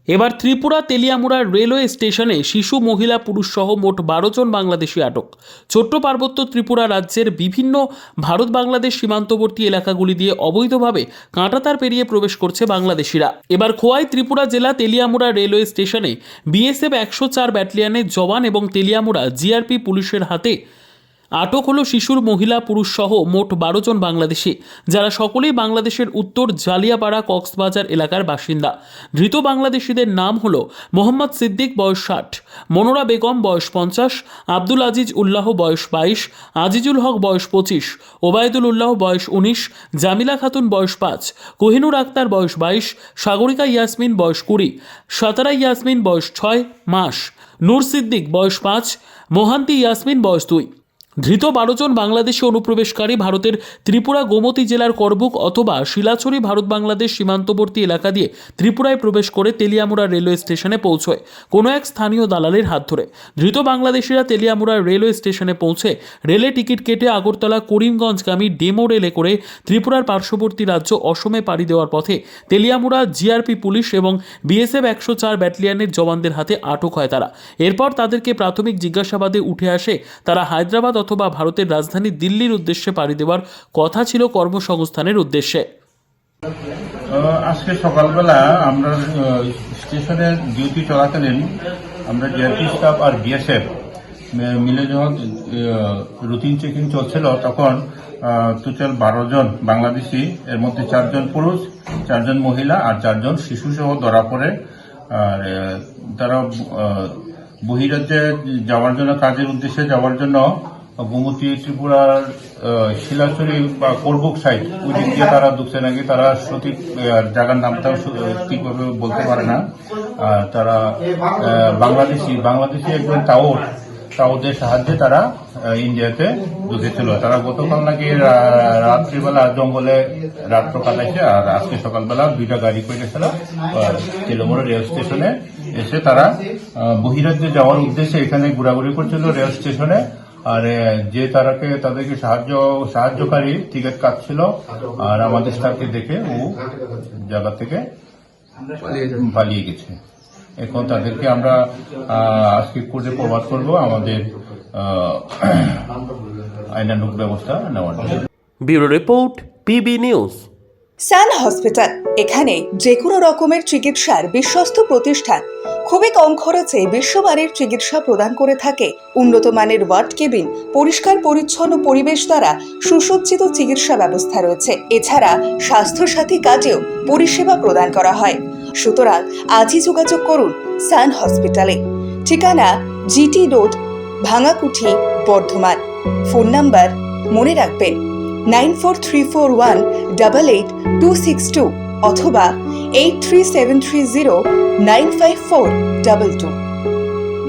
এবার ত্রিপুরা তেলিয়ামুড়া রেলওয়ে স্টেশনে শিশু মহিলা পুরুষ সহ মোট 12 জন বাংলাদেশি আটক। ছোট্ট পার্বত্য ত্রিপুরা রাজ্যের বিভিন্ন ভারত বাংলাদেশ সীমান্তবর্তী এলাকাগুলি দিয়ে অবৈধভাবে কাঁটাতার পেরিয়ে প্রবেশ করছে বাংলাদেশিরা। এবার খোয়াই ত্রিপুরা জেলা তেলিয়ামুড়া রেলওয়ে স্টেশনে বিএসএফ 104 ব্যাটালিয়নের জওয়ান এবং তেলিয়ামুড়া জিআরপি পুলিশের হাতে আটক হলো শিশুর মহিলা পুরুষ সহ মোট 12 জন বাংলাদেশি, যারা সকলেই বাংলাদেশের উত্তর জালিয়াপাড়া কক্সবাজার এলাকার বাসিন্দা। ধৃত বাংলাদেশিদের নাম হলো মোহাম্মদ সিদ্দিক বয়স 60, মনোরা বেগম বয়স 50, আব্দুল আজিজ উল্লাহ বয়স 22, আজিজুল হক বয়স 25, ওবায়দুল উল্লাহ বয়স 19, জামিলা খাতুন বয়স 5, কোহিনুর আক্তার বয়স 22, সাগরিকা ইয়াসমিন বয়স 20, সাতারা ইয়াসমিন বয়স 6 মাস, নূর সিদ্দিক বয়স 5, মোহান্তি ইয়াসমিন বয়স 2। ধৃত 12 জন বাংলাদেশি অনুপ্রবেশকারী ভারতের ত্রিপুরা গোমতী জেলার করবুক অথবা শিলাছড়ি ভারত বাংলাদেশ সীমান্তবর্তী এলাকা দিয়ে ত্রিপুরায় প্রবেশ করে তেলিয়ামুড়া রেলওয়ে স্টেশনে পৌঁছয় কোনো এক স্থানীয় দালালের হাত ধরে। ধৃত বাংলাদেশিরা তেলিয়ামুড়া রেলওয়ে স্টেশনে পৌঁছে রেলে টিকিট কেটে আগরতলা করিমগঞ্জগামী ডেমো রেলে করে ত্রিপুরার পার্শ্ববর্তী রাজ্য অসমে পাড়ি দেওয়ার পথে তেলিয়ামুড়া জিআরপি পুলিশ এবং বিএসএফ 104 ব্যাটালিয়নের জওয়ানদের হাতে আটক হয় তারা। এরপর তাদেরকে প্রাথমিক জিজ্ঞাসাবাদে উঠে আসে তারা হায়দ্রাবাদ অথবা ভারতের রাজধানী দিল্লির উদ্দেশ্যে পাড়ি দেওয়ার কথা ছিল কর্মসংস্থানের উদ্দেশ্যে। আজকে সকালবেলা আমরা স্টেশনে ডিউটি চলাকালীন আমরা জিআরপি স্টাফ আর বিএসএফ মিলে যখন রুটিন চেকিং চলছিল তখন টোটাল 12 জন বাংলাদেশি, এর মধ্যে 4 জন পুরুষ, 4 জন মহিলা আর 4 জন শিশু সহ ধরা পড়ে। আর তারা বহিরাজ্যে যাওয়ার জন্য, কাজের উদ্দেশ্যে যাওয়ার জন্য গোমতী ত্রিপুরার শিলাছড়ি বা করবুক সাইড ওই দিক দিয়ে তারা ঢুকছে নাকি। তারা সঠিক জায়গার নামটাও ঠিকভাবে বলতে পারে না। তারা বাংলাদেশি একজন তাওদের সাহায্যে তারা ইন্ডিয়াতে ঢুকেছিল। তারা গতকাল নাকি রাত্রিবেলা জঙ্গলে রাত্র কাটাইছে আর আজকে সকালবেলা 2টা গাড়ি করে গেছিল তেলিয়ামুড়া রেল স্টেশনে এসে তারা বহিরাজ্যে যাওয়ার উদ্দেশ্যে এখানে ঘোরাঘুরি করছিল রেল স্টেশনে। আর যে তাদেরকে সাহায্যকারী টিকিট কাটছিল আর আমাদের স্টাফকে দেখে ও জায়গা থেকে পালিয়ে গেছে। এখন তাদেরকে আমরা আজকে কোর্টে প্রবাদ করবো আমাদের আইনানুগ ব্যবস্থা নেওয়ার জন্য। Bureau report, PB news. Sun hospital, এখানে যে কোনো রকমের চিকিৎসার বিশ্বস্ত প্রতিষ্ঠান। খুবই কম খরচে বিশ্বমানের চিকিৎসা প্রদান করে থাকে। উন্নত মানের ওয়ার্ড কেবিন, পরিষ্কার পরিচ্ছন্ন পরিবেশ দ্বারা সুসজ্জিত চিকিৎসা ব্যবস্থা রয়েছে। এছাড়া স্বাস্থ্যসাথী কাজেও পরিষেবা প্রদান করা হয়। সুতরাং আজই যোগাযোগ করুন সান হসপিটালে। ঠিকানা GT road, Bhangakuthi, Bardhaman. Phone number মনে রাখবেন 9434188262 অথবা 83730954222।